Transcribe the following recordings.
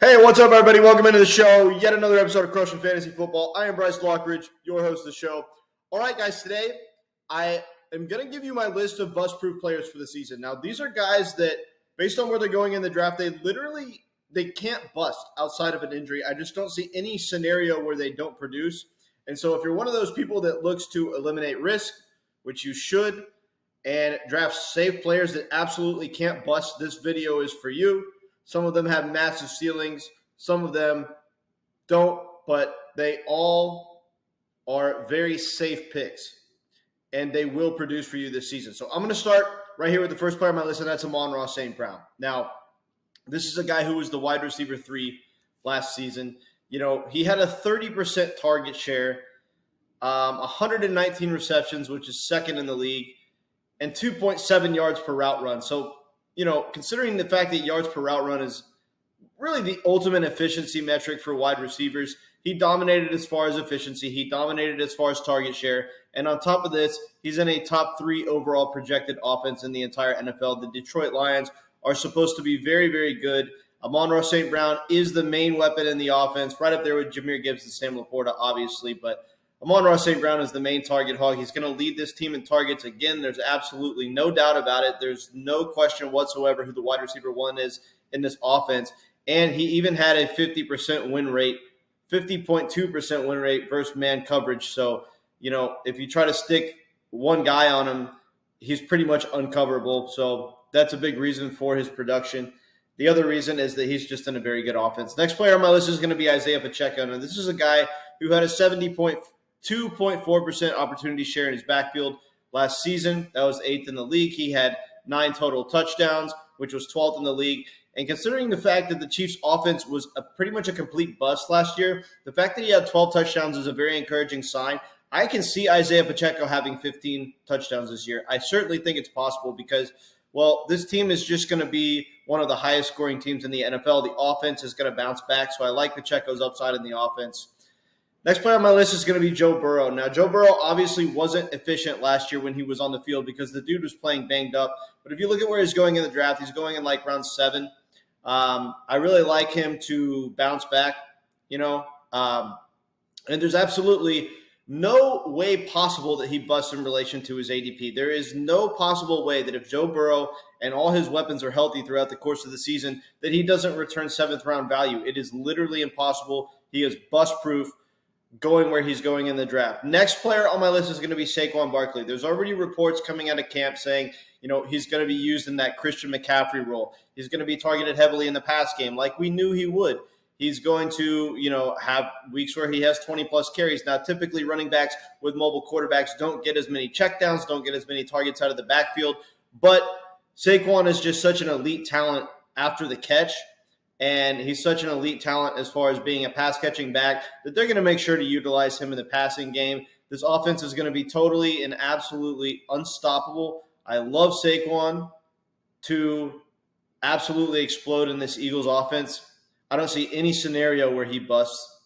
Hey, what's up, everybody? Welcome into the show. Yet another episode of Crushing Fantasy Football. I am Bryce Lockridge, your host of the show. All right, guys, today I am going to give you my list of bust-proof players for the season. Now, these are guys that, based on where they're going in the draft, they can't bust outside of an injury. I just don't see any scenario where they don't produce. And so if you're one of those people that looks to eliminate risk, which you should, and draft safe players that absolutely can't bust, this video is for you. Some of them have massive ceilings. Some of them don't, but they all are very safe picks, and they will produce for you this season. So I'm going to start right here with the first player on my list, and that's Rossin Brown. Now, this is a guy who was the wide receiver 3 last season. You know, he had a 30% target share, 119 receptions, which is second in the league, and 2.7 yards per route run. So, you know, considering the fact that yards per route run is really the ultimate efficiency metric for wide receivers, he dominated as far as efficiency. He dominated as far as target share. And on top of this, he's in a top 3 overall projected offense in the entire NFL. The Detroit Lions are supposed to be very, very good. Rossin Brown is the main weapon in the offense, right up there with Jahmyr Gibbs and Sam Laporta, obviously. But Rossin Brown is the main target hog. He's going to lead this team in targets. Again, there's absolutely no doubt about it. There's no question whatsoever who the wide receiver 1 is in this offense. And he even had a 50% win rate, 50.2% win rate versus man coverage. So, you know, if you try to stick one guy on him, he's pretty much uncoverable. So that's a big reason for his production. The other reason is that he's just in a very good offense. Next player on my list is going to be Isaiah Pacheco. Now, this is a guy who had a 2.4% opportunity share in his backfield last season. That was 8th in the league. He had 9 total touchdowns, which was 12th in the league. And considering the fact that the Chiefs' offense was pretty much a complete bust last year, the fact that he had 12 touchdowns is a very encouraging sign. I can see Isaiah Pacheco having 15 touchdowns this year. I certainly think it's possible because, well, this team is just going to be one of the highest scoring teams in the NFL. The offense is going to bounce back, so I like Pacheco's upside in the offense. Next player on my list is going to be Joe Burrow. Now, Joe Burrow obviously wasn't efficient last year when he was on the field because the dude was playing banged up. But if you look at where he's going in the draft, he's going in like round 7. I really like him to bounce back, you know. And there's absolutely no way possible that he busts in relation to his ADP. There is no possible way that if Joe Burrow and all his weapons are healthy throughout the course of the season, that he doesn't return 7th round value. It is literally impossible. He is bust proof going where he's going in the draft. Next player on my list is going to be Saquon Barkley. There's already reports coming out of camp saying, you know, he's going to be used in that Christian McCaffrey role. He's going to be targeted heavily in the pass game like we knew he would. He's going to, you know, have weeks where he has 20-plus carries. Now, typically running backs with mobile quarterbacks don't get as many checkdowns, don't get as many targets out of the backfield. But Saquon is just such an elite talent after the catch. And he's such an elite talent as far as being a pass-catching back that they're going to make sure to utilize him in the passing game. This offense is going to be totally and absolutely unstoppable. I love Saquon to absolutely explode in this Eagles offense. I don't see any scenario where he busts.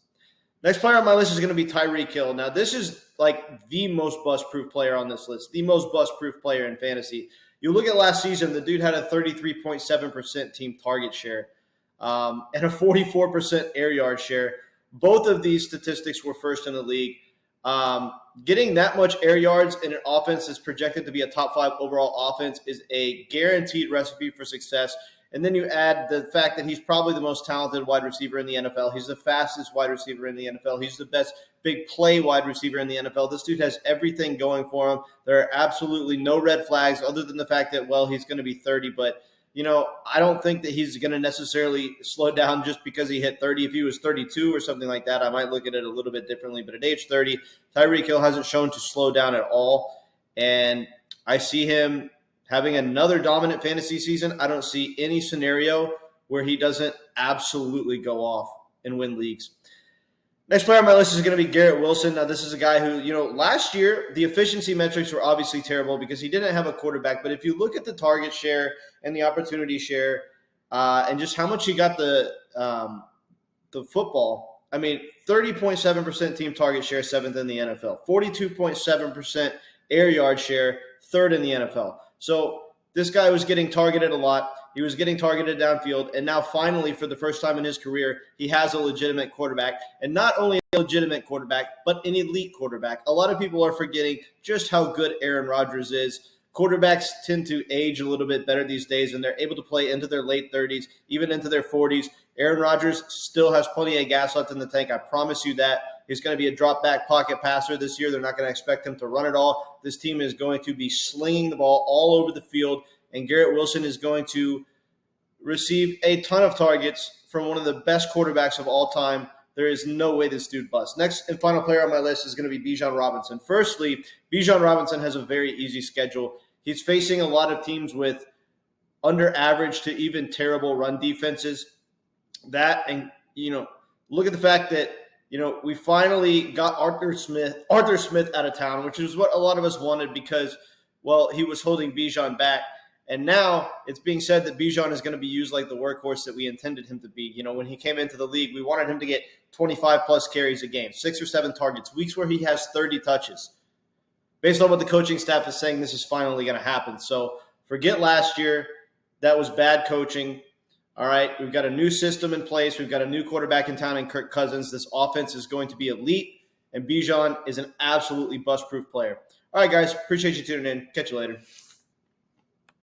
Next player on my list is going to be Tyreek Hill. Now, this is like the most bust-proof player on this list, the most bust-proof player in fantasy. You look at last season, the dude had a 33.7% team target share. And a 44% air yard share. Both of these statistics were first in the league. Getting that much air yards in an offense that's projected to be a top 5 overall offense is a guaranteed recipe for success. And then you add the fact that he's probably the most talented wide receiver in the NFL. He's the fastest wide receiver in the NFL. He's the best big play wide receiver in the NFL. This dude has everything going for him. There are absolutely no red flags other than the fact that, well, he's going to be 30, but you know, I don't think that he's going to necessarily slow down just because he hit 30. If he was 32 or something like that, I might look at it a little bit differently. But at age 30, Tyreek Hill hasn't shown to slow down at all. And I see him having another dominant fantasy season. I don't see any scenario where he doesn't absolutely go off and win leagues. Next player on my list is going to be Garrett Wilson. Now, this is a guy who, you know, last year the efficiency metrics were obviously terrible because he didn't have a quarterback. But if you look at the target share and the opportunity share and just how much he got the football, I mean, 30.7% team target share, 7th in the NFL. 42.7% air yard share, 3rd in the NFL. So This guy was getting targeted a lot. He was getting targeted downfield, and now finally, for the first time in his career, he has a legitimate quarterback. And not only a legitimate quarterback, but an elite quarterback. A lot of people are forgetting just how good Aaron Rodgers is. Quarterbacks tend to age a little bit better these days, and they're able to play into their late 30s, even into their 40s. Aaron Rodgers still has plenty of gas left in the tank. I promise you that. He's going to be a drop-back pocket passer this year. They're not going to expect him to run it all. This team is going to be slinging the ball all over the field, and Garrett Wilson is going to receive a ton of targets from one of the best quarterbacks of all time. There is no way this dude busts. Next and final player on my list is going to be Benjon Robinson. Firstly, Benjon Robinson has a very easy schedule. He's facing a lot of teams with under average to even terrible run defenses. That, and, look at the fact that, we finally got Arthur Smith out of town, which is what a lot of us wanted because, well, he was holding Benjon back. And now it's being said that Benjon is going to be used like the workhorse that we intended him to be. When he came into the league, we wanted him to get 25-plus carries a game, 6 or 7 targets, weeks where he has 30 touches. Based on what the coaching staff is saying, this is finally going to happen. So forget last year. That was bad coaching. All right, we've got a new system in place. We've got a new quarterback in town in Kirk Cousins. This offense is going to be elite, and Benjon is an absolutely bust-proof player. All right, guys, appreciate you tuning in. Catch you later.